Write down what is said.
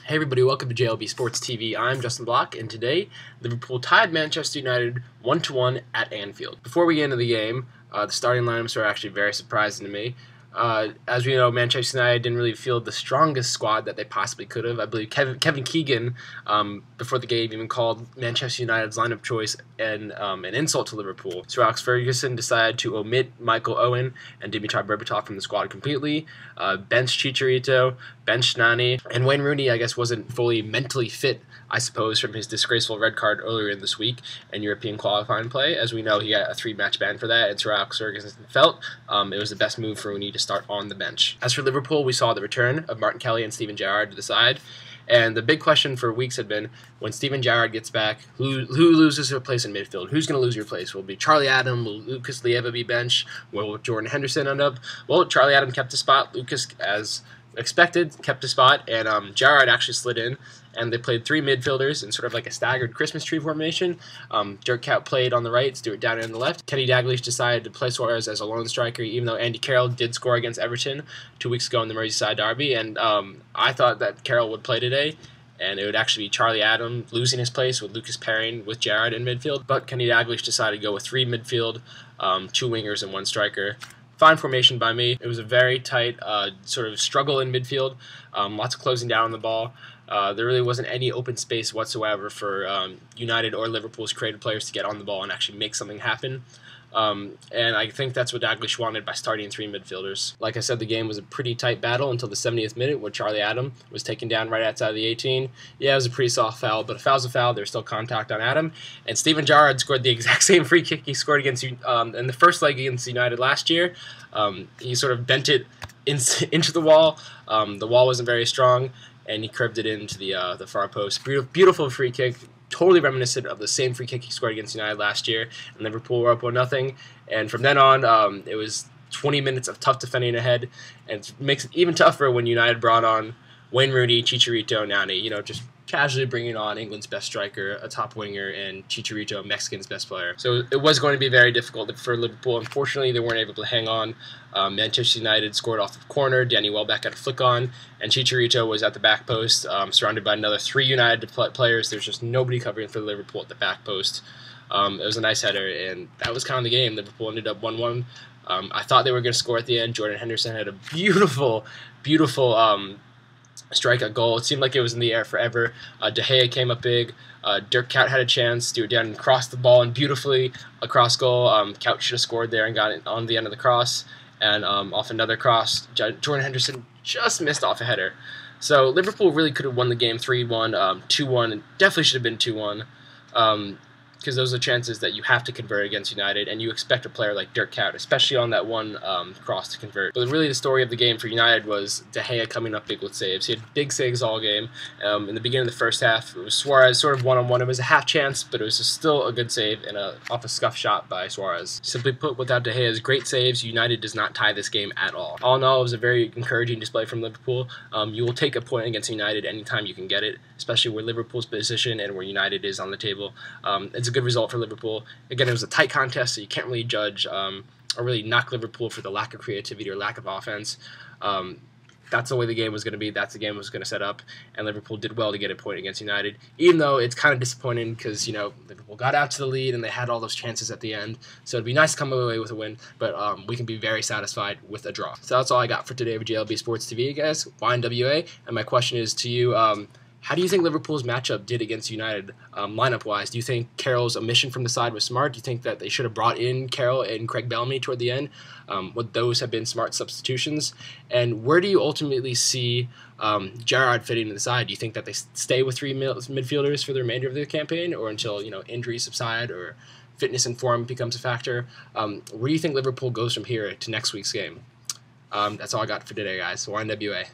Hey everybody, welcome to JLB Sports TV. I'm Justin Block, and today Liverpool tied Manchester United 1-1 at Anfield. Before we get into the game, the starting lineups are actually very surprising to me. As we know, Manchester United didn't really field the strongest squad that they possibly could have. I believe Kevin Keegan, before the game, even called Manchester United's lineup choice an insult to Liverpool. Sir Alex Ferguson decided to omit Michael Owen and Dimitar Berbatov from the squad completely, bench Chicharito, bench Nani, and Wayne Rooney, I guess, wasn't fully mentally fit, I suppose, from his disgraceful red card earlier in this week in European qualifying play. As we know, he got a 3-match ban for that, and Sir Alex Ferguson felt it was the best move for Rooney to start on the bench. As for Liverpool, we saw the return of Martin Kelly and Steven Gerrard to the side. And the big question for weeks had been, when Steven Gerrard gets back, who loses their place in midfield? Who's going to lose your place? Will it be Charlie Adam? Will Lucas Leiva be benched? Will Jordan Henderson end up? Well, Charlie Adam kept his spot. Lucas, as expected, kept his spot, and Gerrard actually slid in, and they played 3 midfielders in sort of like a staggered Christmas tree formation. Dirk Kuyt played on the right, Stuart Downing on the left. Kenny Dalglish decided to play Suarez as a lone striker, even though Andy Carroll did score against Everton 2 weeks ago in the Merseyside derby, and I thought that Carroll would play today, and it would actually be Charlie Adam losing his place with Lucas pairing with Gerrard in midfield, but Kenny Dalglish decided to go with 3 midfield, 2 wingers and 1 striker. Fine formation by me. It was a very tight sort of struggle in midfield, lots of closing down on the ball. There really wasn't any open space whatsoever for United or Liverpool's creative players to get on the ball and actually make something happen. And I think that's what Dalglish wanted by starting 3 midfielders. Like I said, the game was a pretty tight battle until the 70th minute, where Charlie Adam was taken down right outside the 18. Yeah, it was a pretty soft foul, but a foul's a foul. There's still contact on Adam. And Steven Gerrard scored the exact same free kick he scored against in the first leg against United last year. He sort of bent it into the wall. The wall wasn't very strong, and he curved it into the far post. Beautiful free kick. Totally reminiscent of the same free kick he scored against United last year, and Liverpool were up 1-0. And from then on, it was 20 minutes of tough defending ahead, and it makes it even tougher when United brought on Wayne Rooney, Chicharito, Nani, just casually bringing on England's best striker, a top winger, and Chicharito, Mexican's best player. So it was going to be very difficult for Liverpool. Unfortunately, they weren't able to hang on. Manchester United scored off the corner. Danny Welbeck had a flick on, and Chicharito was at the back post, surrounded by another 3 United players. There's just nobody covering for Liverpool at the back post. It was a nice header, and that was kind of the game. Liverpool ended up 1-1. I thought they were going to score at the end. Jordan Henderson had a beautiful strike a goal. It seemed like it was in the air forever. De Gea came up big. Dirk Kuyt had a chance. Stuart Downing crossed the ball and beautifully across goal. Kuyt should have scored there and got it on the end of the cross. And off another cross, Jordan Henderson just missed off a header. So Liverpool really could have won the game 3-1, 2-1, and definitely should have been 2-1. Because those are chances that you have to convert against United, and you expect a player like Dirk Kuyt, especially on that one cross, to convert. But really the story of the game for United was De Gea coming up big with saves. He had big saves all game. In the beginning of the first half, it was Suarez sort of one-on-one. It was a half chance, but it was still a good save and off a scuff shot by Suarez. Simply put, without De Gea's great saves, United does not tie this game at all. All in all, it was a very encouraging display from Liverpool. You will take a point against United anytime you can get it, especially where Liverpool's position and where United is on the table. It's a good result for Liverpool. Again, it was a tight contest, so you can't really judge or really knock Liverpool for the lack of creativity or lack of offense. That's the way the game was going to be. That's the game was going to set up, and Liverpool did well to get a point against United, even though it's kind of disappointing because, Liverpool got out to the lead and they had all those chances at the end. So it'd be nice to come away with a win, but we can be very satisfied with a draw. So that's all I got for today with JLB Sports TV, guys. YNWA, and my question is to you, how do you think Liverpool's matchup did against United lineup-wise? Do you think Carroll's omission from the side was smart? Do you think that they should have brought in Carroll and Craig Bellamy toward the end? Would those have been smart substitutions? And where do you ultimately see Gerrard fitting in the side? Do you think that they stay with 3 midfielders for the remainder of the campaign, or until injuries subside or fitness and form becomes a factor? Where do you think Liverpool goes from here to next week's game? That's all I got for today, guys. So YNWA.